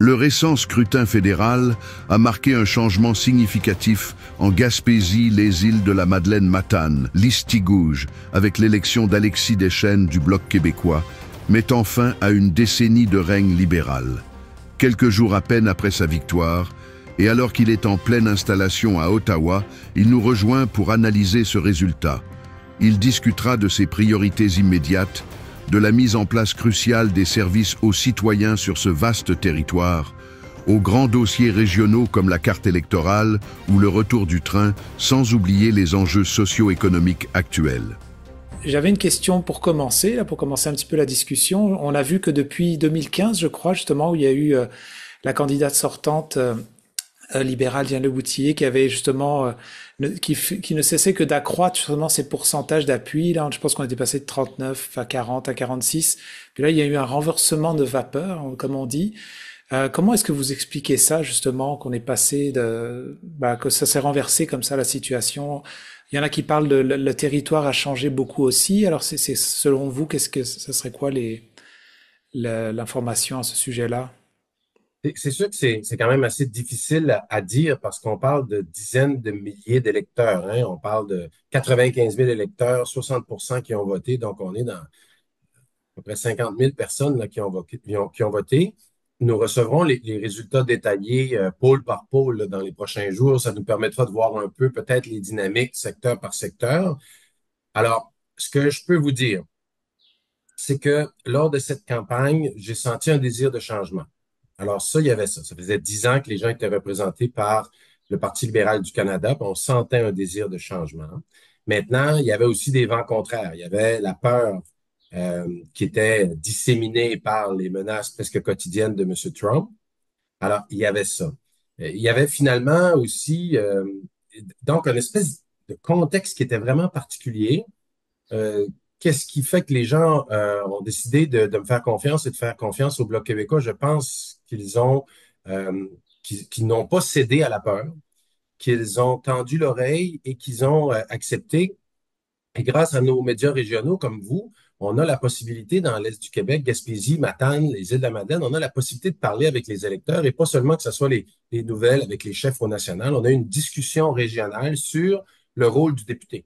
Le récent scrutin fédéral a marqué un changement significatif en Gaspésie, les îles de la Madeleine-Matane, Listigouge, avec l'élection d'Alexis Deschênes du Bloc québécois, mettant fin à une décennie de règne libéral. Quelques jours à peine après sa victoire, et alors qu'il est en pleine installation à Ottawa, il nous rejoint pour analyser ce résultat. Il discutera de ses priorités immédiates, de la mise en place cruciale des services aux citoyens sur ce vaste territoire, aux grands dossiers régionaux comme la carte électorale ou le retour du train, sans oublier les enjeux socio-économiques actuels. J'avais une question pour commencer un petit peu la discussion. On a vu que depuis 2015, je crois, justement, où il y a eu la candidate sortante libérale Diane Leboutillier qui avait justement qui ne cessait que d'accroître justement ses pourcentages d'appui. Là, je pense qu'on était passé de 39 à 40 à 46. Puis là, il y a eu un renversement de vapeur, comme on dit. Comment est-ce que vous expliquez ça justement, qu'on est passé que ça s'est renversé comme ça la situation? Il y en a qui parlent de le territoire a changé beaucoup aussi. Alors c'est selon vous, qu'est-ce que ça serait quoi l'information à ce sujet-là? C'est sûr que c'est quand même assez difficile à dire parce qu'on parle de dizaines de milliers d'électeurs, hein. On parle de 95 000 électeurs, 60% qui ont voté. Donc, on est dans à peu près 50 000 personnes là, qui ont voté. Nous recevrons les résultats détaillés pôle par pôle là, dans les prochains jours. Ça nous permettra de voir un peu peut-être les dynamiques secteur par secteur. Alors, ce que je peux vous dire, c'est que lors de cette campagne, j'ai senti un désir de changement. Alors ça, il y avait ça. Ça faisait 10 ans que les gens étaient représentés par le Parti libéral du Canada, puis on sentait un désir de changement. Maintenant, il y avait aussi des vents contraires. Il y avait la peur qui était disséminée par les menaces presque quotidiennes de M. Trump. Alors, il y avait ça. Il y avait finalement aussi donc une espèce de contexte qui était vraiment particulier. Euh, Qu'est-ce qui fait que les gens ont décidé de me faire confiance et de faire confiance au Bloc québécois? Je pense qu'ils n'ont pas cédé à la peur, qu'ils ont tendu l'oreille et qu'ils ont accepté. Et grâce à nos médias régionaux comme vous, on a la possibilité dans l'Est du Québec, Gaspésie, Matane, les îles de la Madeleine, on a la possibilité de parler avec les électeurs et pas seulement que ce soit les nouvelles avec les chefs au national. On a une discussion régionale sur le rôle du député.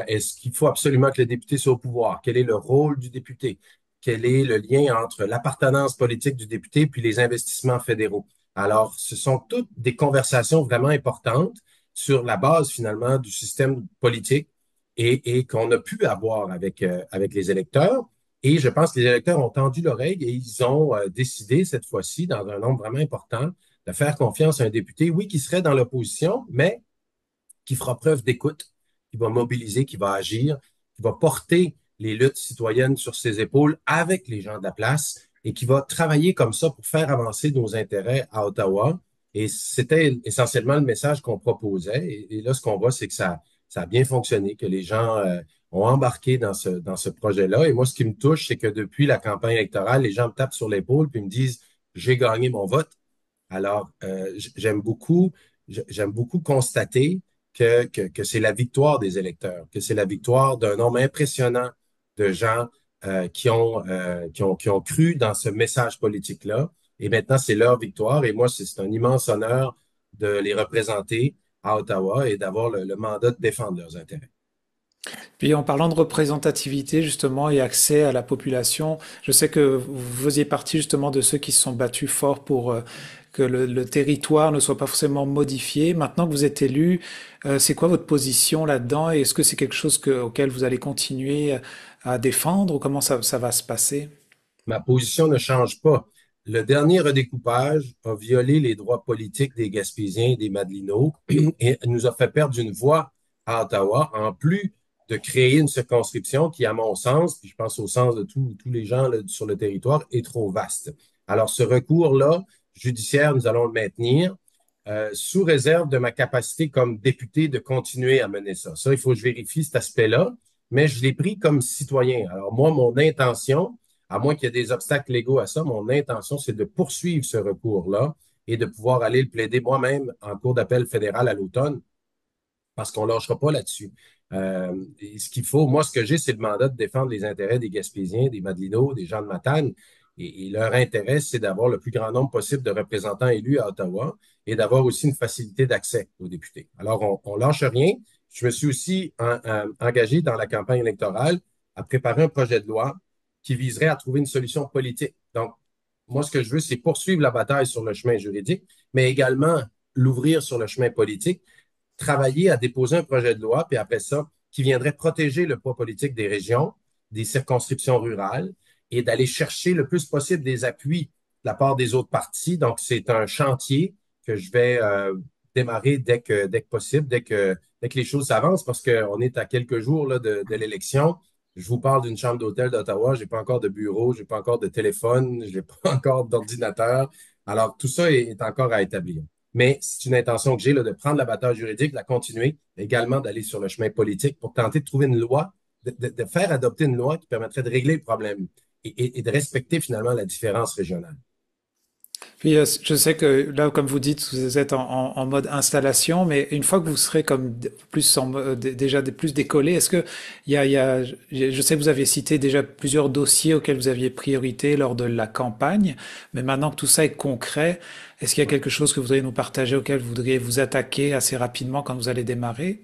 Est-ce qu'il faut absolument que le député soit au pouvoir? Quel est le rôle du député? Quel est le lien entre l'appartenance politique du député puis les investissements fédéraux? Alors, ce sont toutes des conversations vraiment importantes sur la base finalement du système politique et qu'on a pu avoir avec les électeurs. Et je pense que les électeurs ont tendu l'oreille et ils ont décidé cette fois-ci, dans un nombre vraiment important, de faire confiance à un député, oui, qui serait dans l'opposition, mais qui fera preuve d'écoute, qui va mobiliser, qui va agir, qui va porter les luttes citoyennes sur ses épaules avec les gens de la place et qui va travailler comme ça pour faire avancer nos intérêts à Ottawa. Et c'était essentiellement le message qu'on proposait. Et là, ce qu'on voit, c'est que ça a bien fonctionné, que les gens ont embarqué dans ce projet-là. Et moi, ce qui me touche, c'est que depuis la campagne électorale, les gens me tapent sur l'épaule puis me disent, j'ai gagné mon vote. Alors, j'aime beaucoup constater que c'est la victoire des électeurs, que c'est la victoire d'un nombre impressionnant de gens qui ont cru dans ce message politique-là. Et maintenant, c'est leur victoire. Et moi, c'est un immense honneur de les représenter à Ottawa et d'avoir le mandat de défendre leurs intérêts. Puis en parlant de représentativité justement et accès à la population, je sais que vous faisiez partie justement de ceux qui se sont battus fort pour que le territoire ne soit pas forcément modifié. Maintenant que vous êtes élu, c'est quoi votre position là-dedans? Et est-ce que c'est quelque chose auquel vous allez continuer à défendre ou comment ça va se passer? Ma position ne change pas. Le dernier redécoupage a violé les droits politiques des Gaspésiens et des Madelinots et nous a fait perdre une voix à Ottawa, en plus de créer une circonscription qui, à mon sens, puis je pense au sens de tous les gens là, sur le territoire, est trop vaste. Alors, ce recours-là, judiciaire, nous allons le maintenir, sous réserve de ma capacité comme député de continuer à mener ça. Ça, il faut que je vérifie cet aspect-là, mais je l'ai pris comme citoyen. Alors, moi, mon intention, à moins qu'il y ait des obstacles légaux à ça, mon intention, c'est de poursuivre ce recours-là et de pouvoir aller le plaider moi-même en cour d'appel fédéral à l'automne, parce qu'on ne lâchera pas là-dessus. Et ce qu'il faut, moi, ce que j'ai, c'est le mandat de défendre les intérêts des Gaspésiens, des Madelinots, des gens de Matane. Et leur intérêt, c'est d'avoir le plus grand nombre possible de représentants élus à Ottawa et d'avoir aussi une facilité d'accès aux députés. Alors, on lâche rien. Je me suis aussi engagé dans la campagne électorale à préparer un projet de loi qui viserait à trouver une solution politique. Donc, moi, ce que je veux, c'est poursuivre la bataille sur le chemin juridique, mais également l'ouvrir sur le chemin politique, travailler à déposer un projet de loi, puis après ça, qui viendrait protéger le poids politique des régions, des circonscriptions rurales, et d'aller chercher le plus possible des appuis de la part des autres partis. Donc, c'est un chantier que je vais démarrer dès que possible, dès que les choses s'avancent, parce qu'on est à quelques jours là, de l'élection. Je vous parle d'une chambre d'hôtel d'Ottawa, j'ai pas encore de bureau, j'ai pas encore de téléphone, j'ai pas encore d'ordinateur. Alors, tout ça est encore à établir. Mais c'est une intention que j'ai là, de prendre la bataille juridique, de la continuer, mais également d'aller sur le chemin politique pour tenter de trouver une loi, de faire adopter une loi qui permettrait de régler le problème et de respecter finalement la différence régionale. Puis je sais que là, comme vous dites, vous êtes en mode installation, mais une fois que vous serez comme plus déjà plus décollé, est-ce que je sais que vous avez cité déjà plusieurs dossiers auxquels vous aviez priorité lors de la campagne, mais maintenant que tout ça est concret, est-ce qu'il y a quelque chose que vous voudriez nous partager auquel vous voudriez vous attaquer assez rapidement quand vous allez démarrer?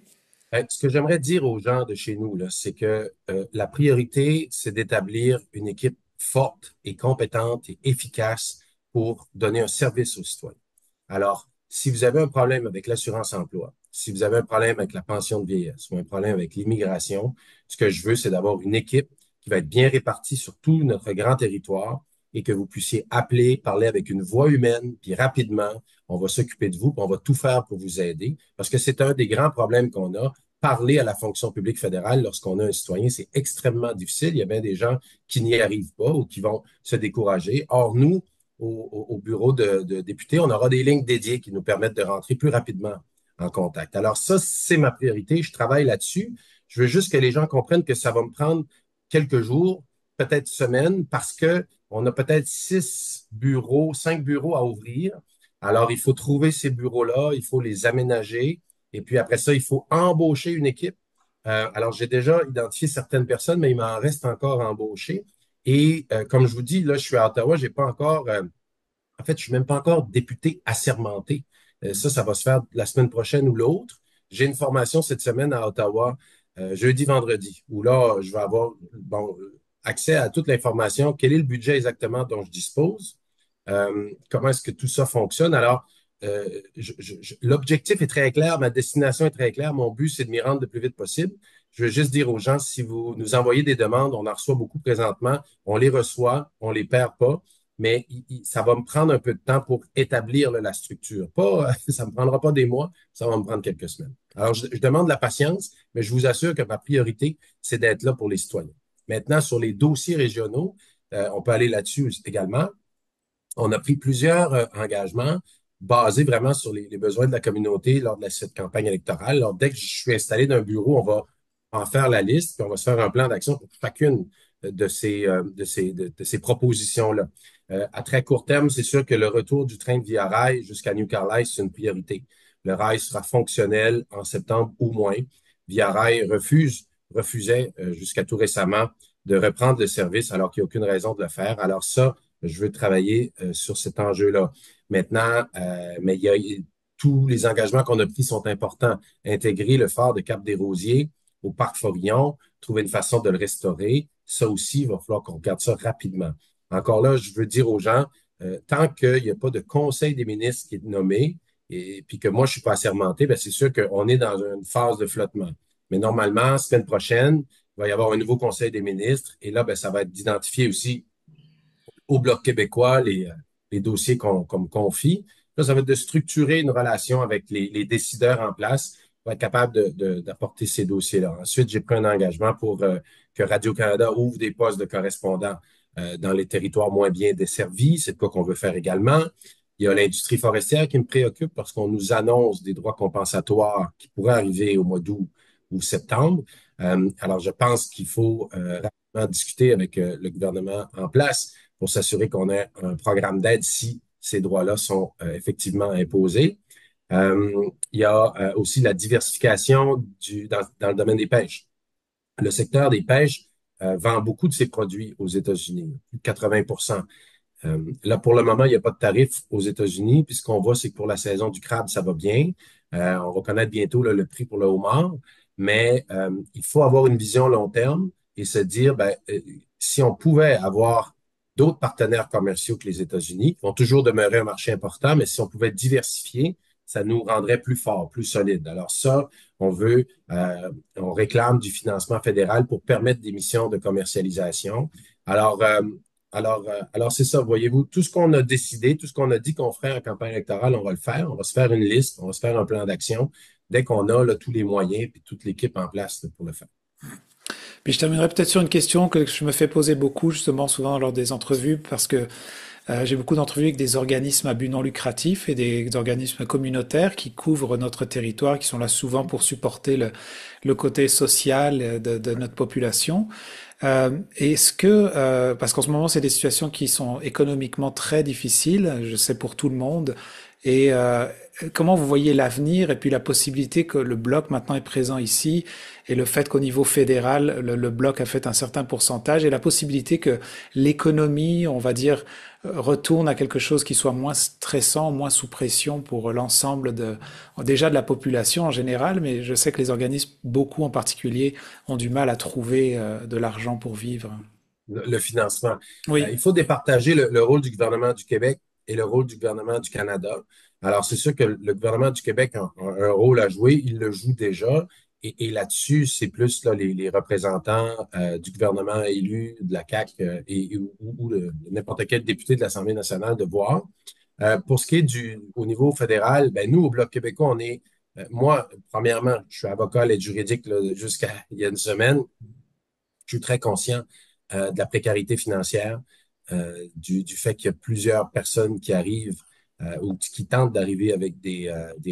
Ce que j'aimerais dire aux gens de chez nous, là, c'est que la priorité, c'est d'établir une équipe forte et compétente et efficace pour donner un service aux citoyens. Alors, si vous avez un problème avec l'assurance-emploi, si vous avez un problème avec la pension de vieillesse ou un problème avec l'immigration, ce que je veux, c'est d'avoir une équipe qui va être bien répartie sur tout notre grand territoire et que vous puissiez appeler, parler avec une voix humaine, puis rapidement, on va s'occuper de vous, puis on va tout faire pour vous aider, parce que c'est un des grands problèmes qu'on a. Parler à la fonction publique fédérale lorsqu'on a un citoyen, c'est extrêmement difficile. Il y a bien des gens qui n'y arrivent pas ou qui vont se décourager. Or, nous, au bureau de députés, on aura des lignes dédiées qui nous permettent de rentrer plus rapidement en contact. Alors ça, c'est ma priorité. Je travaille là-dessus. Je veux juste que les gens comprennent que ça va me prendre quelques jours, peut-être semaines, parce que on a peut-être 6 bureaux, 5 bureaux à ouvrir. Alors, il faut trouver ces bureaux-là, il faut les aménager. Et puis après ça, il faut embaucher une équipe. Alors, j'ai déjà identifié certaines personnes, mais il m'en reste encore à embaucher. Et comme je vous dis, là, je suis à Ottawa, j'ai pas encore, en fait, je suis même pas encore député assermenté. Ça va se faire la semaine prochaine ou l'autre. J'ai une formation cette semaine à Ottawa, jeudi, vendredi, où là, je vais avoir bon, accès à toute l'information. Quel est le budget exactement dont je dispose? Comment est-ce que tout ça fonctionne? Alors, l'objectif est très clair, ma destination est très claire. Mon but, c'est de m'y rendre le plus vite possible. Je veux juste dire aux gens, si vous nous envoyez des demandes, on en reçoit beaucoup présentement, on les reçoit, on les perd pas, mais ça va me prendre un peu de temps pour établir là, la structure. Pas, ça me prendra pas des mois, ça va me prendre quelques semaines. Alors, je demande de la patience, mais je vous assure que ma priorité, c'est d'être là pour les citoyens. Maintenant, sur les dossiers régionaux, on peut aller là-dessus également. On a pris plusieurs engagements basés vraiment sur les besoins de la communauté lors de cette campagne électorale. Alors, dès que je suis installé d'un bureau, on va en faire la liste, puis on va se faire un plan d'action pour chacune de ces propositions-là. À très court terme, c'est sûr que le retour du train de Via Rail jusqu'à New Carlisle, c'est une priorité. Le rail sera fonctionnel en septembre ou moins. Via Rail refusait jusqu'à tout récemment de reprendre le service alors qu'il n'y a aucune raison de le faire. Alors ça, je veux travailler sur cet enjeu-là. Maintenant, mais tous les engagements qu'on a pris sont importants. Intégrer le phare de Cap-des-Rosiers au parc Forillon, trouver une façon de le restaurer, ça aussi, il va falloir qu'on regarde ça rapidement. Encore là, je veux dire aux gens, tant qu'il n'y a pas de conseil des ministres qui est nommé, et puis que moi, je suis pas assermenté, ben c'est sûr qu'on est dans une phase de flottement. Mais normalement, semaine prochaine, il va y avoir un nouveau conseil des ministres, et là, ben, ça va être d'identifier aussi au Bloc québécois les dossiers qu'on me confie. Là, ça va être de structurer une relation avec les décideurs en place pour être capable d'apporter ces dossiers-là. Ensuite, j'ai pris un engagement pour que Radio-Canada ouvre des postes de correspondants dans les territoires moins bien desservis. C'est quoi qu'on veut faire également. Il y a l'industrie forestière qui me préoccupe parce qu'on nous annonce des droits compensatoires qui pourraient arriver au mois d'août ou septembre. Alors, je pense qu'il faut rapidement discuter avec le gouvernement en place pour s'assurer qu'on ait un programme d'aide si ces droits-là sont effectivement imposés. Il y a aussi la diversification dans le domaine des pêches. Le secteur des pêches vend beaucoup de ses produits aux États-Unis, plus de 80%. Là, pour le moment, il n'y a pas de tarif aux États-Unis. Puis ce qu'on voit, c'est que pour la saison du crabe, ça va bien. On va connaître bientôt là, le prix pour le homard. Mais il faut avoir une vision long terme et se dire, ben, si on pouvait avoir d'autres partenaires commerciaux que les États-Unis, qui vont toujours demeurer un marché important, mais si on pouvait diversifier, ça nous rendrait plus forts, plus solides. Alors ça, on veut, on réclame du financement fédéral pour permettre des missions de commercialisation. Alors, alors c'est ça, voyez-vous, tout ce qu'on a décidé, tout ce qu'on a dit qu'on ferait en campagne électorale, on va le faire. On va se faire une liste, on va se faire un plan d'action dès qu'on a là, tous les moyens et toute l'équipe en place là, pour le faire. Puis je terminerai peut-être sur une question que je me fais poser beaucoup, justement, souvent lors des entrevues, parce que j'ai beaucoup d'entrevues avec des organismes à but non lucratif et des organismes communautaires qui couvrent notre territoire, qui sont là souvent pour supporter le côté social de notre population. Est-ce que, parce qu'en ce moment, c'est des situations qui sont économiquement très difficiles, je sais pour tout le monde, et comment vous voyez l'avenir et puis la possibilité que le bloc maintenant est présent ici et le fait qu'au niveau fédéral, le bloc a fait un certain pourcentage et la possibilité que l'économie, on va dire, retourne à quelque chose qui soit moins stressant, moins sous pression pour l'ensemble déjà de la population en général, mais je sais que les organismes, beaucoup en particulier, ont du mal à trouver de l'argent pour vivre. Le financement. Oui. Il faut départager le rôle du gouvernement du Québec et le rôle du gouvernement du Canada. Alors, c'est sûr que le gouvernement du Québec a un rôle à jouer, il le joue déjà. Et là-dessus, c'est plus là, les représentants du gouvernement élu, de la CAQ ou de n'importe quel député de l'Assemblée nationale de voir. Pour ce qui est au niveau fédéral, ben, nous, au Bloc québécois, on est, moi, premièrement, je suis avocat à l'aide juridique là, jusqu'à il y a une semaine. Je suis très conscient de la précarité financière, du fait qu'il y a plusieurs personnes qui arrivent ou qui tentent d'arriver avec des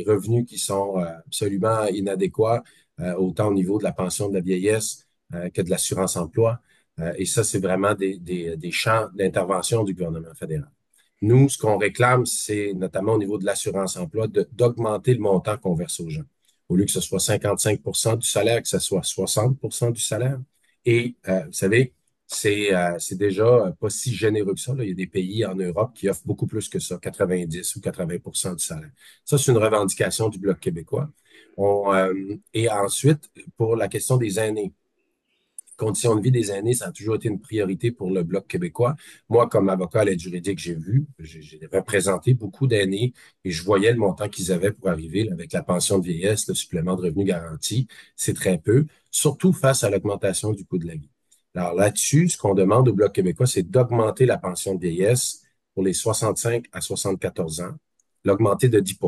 revenus qui sont absolument inadéquats, autant au niveau de la pension de la vieillesse que de l'assurance emploi. Et ça, c'est vraiment des champs d'intervention du gouvernement fédéral. Nous, ce qu'on réclame, c'est notamment au niveau de l'assurance emploi, d'augmenter le montant qu'on verse aux gens. Au lieu que ce soit 55 du salaire, que ce soit 60 du salaire. Et vous savez, c'est déjà pas si généreux que ça, là. Il y a des pays en Europe qui offrent beaucoup plus que ça, 90 ou 80 du salaire. Ça, c'est une revendication du Bloc québécois. Et ensuite, pour la question des aînés, conditions de vie des aînés, ça a toujours été une priorité pour le Bloc québécois. Moi, comme avocat à l'aide juridique, j'ai représenté beaucoup d'aînés et je voyais le montant qu'ils avaient pour arriver là, avec la pension de vieillesse, le supplément de revenu garanti. C'est très peu, surtout face à l'augmentation du coût de la vie. Alors là-dessus, ce qu'on demande au Bloc québécois, c'est d'augmenter la pension de vieillesse pour les 65 à 74 ans, l'augmenter de 10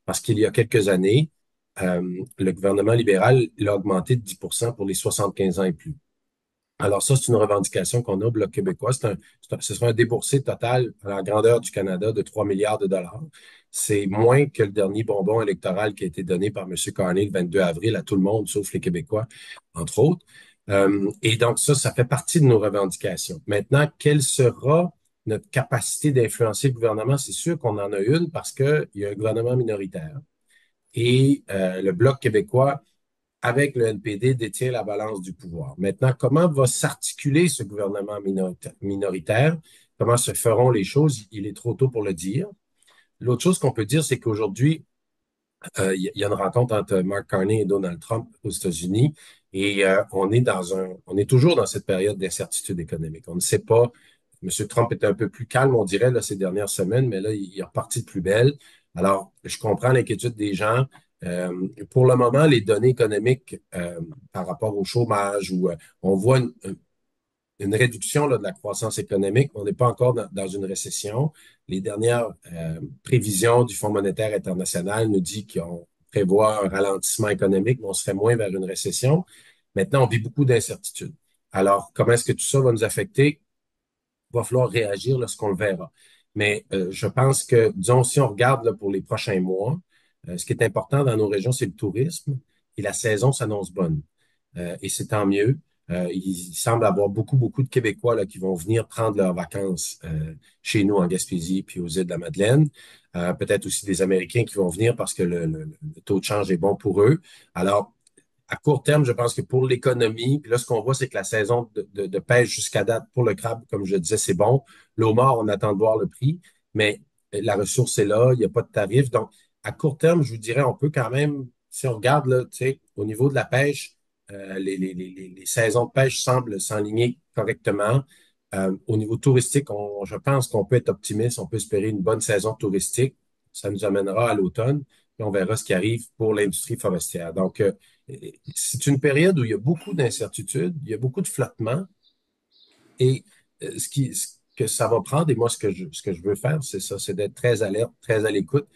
parce qu'il y a quelques années, le gouvernement libéral l'a augmenté de 10 pour les 75 ans et plus. Alors ça, c'est une revendication qu'on a au Bloc québécois. Ce sera un déboursé total à la grandeur du Canada de 3 milliards de dollars. C'est moins que le dernier bonbon électoral qui a été donné par M. Carney le 22 avril à tout le monde, sauf les Québécois, entre autres. Et donc ça fait partie de nos revendications. Maintenant, quelle sera notre capacité d'influencer le gouvernement? C'est sûr qu'on en a une parce qu'il y a un gouvernement minoritaire. Et le Bloc québécois avec le NPD, détient la balance du pouvoir. Maintenant, comment va s'articuler ce gouvernement minoritaire? Comment se feront les choses? Il est trop tôt pour le dire. L'autre chose qu'on peut dire, c'est qu'aujourd'hui, il y a une rencontre entre Mark Carney et Donald Trump aux États-Unis et on est toujours dans cette période d'incertitude économique. On ne sait pas. M. Trump était un peu plus calme, on dirait, là, ces dernières semaines, mais là, il est reparti de plus belle. Alors, je comprends l'inquiétude des gens. Pour le moment, les données économiques par rapport au chômage, où on voit une réduction là, de la croissance économique. On n'est pas encore dans une récession. Les dernières prévisions du Fonds monétaire international nous disent qu'on prévoit un ralentissement économique, mais on serait moins vers une récession. Maintenant, on vit beaucoup d'incertitudes. Alors, comment est-ce que tout ça va nous affecter? Il va falloir réagir lorsqu'on le verra. Mais je pense que, disons, si on regarde là, pour les prochains mois, ce qui est important dans nos régions, c'est le tourisme et la saison s'annonce bonne. Et c'est tant mieux. Il semble avoir beaucoup de Québécois là, qui vont venir prendre leurs vacances chez nous en Gaspésie puis aux îles de la Madeleine. Peut-être aussi des Américains qui vont venir parce que le taux de change est bon pour eux. Alors, À court terme, je pense que pour l'économie, puis là, ce qu'on voit, c'est que la saison de pêche jusqu'à date pour le crabe, comme je disais, c'est bon. Le homard, on attend de voir le prix, mais la ressource est là, il n'y a pas de tarif. Donc, à court terme, je vous dirais, on peut quand même, si on regarde là, tu sais, au niveau de la pêche, les saisons de pêche semblent s'enligner correctement. Au niveau touristique, je pense qu'on peut être optimiste, on peut espérer une bonne saison touristique. Ça nous amènera à l'automne, et on verra ce qui arrive pour l'industrie forestière. Donc, c'est une période où il y a beaucoup d'incertitudes, il y a beaucoup de flottements, et ce que ça va prendre, et moi, ce que je veux faire, c'est ça, c'est d'être très alerte, très à l'écoute,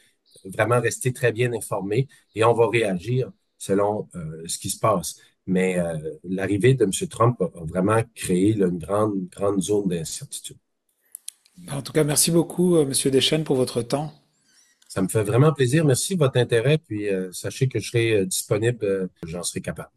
vraiment rester très bien informé, et on va réagir selon ce qui se passe. Mais l'arrivée de M. Trump a vraiment créé là, une grande zone d'incertitude. En tout cas, merci beaucoup, Monsieur Deschênes, pour votre temps. Ça me fait vraiment plaisir. Merci de votre intérêt, puis sachez que je serai disponible, j'en serai capable.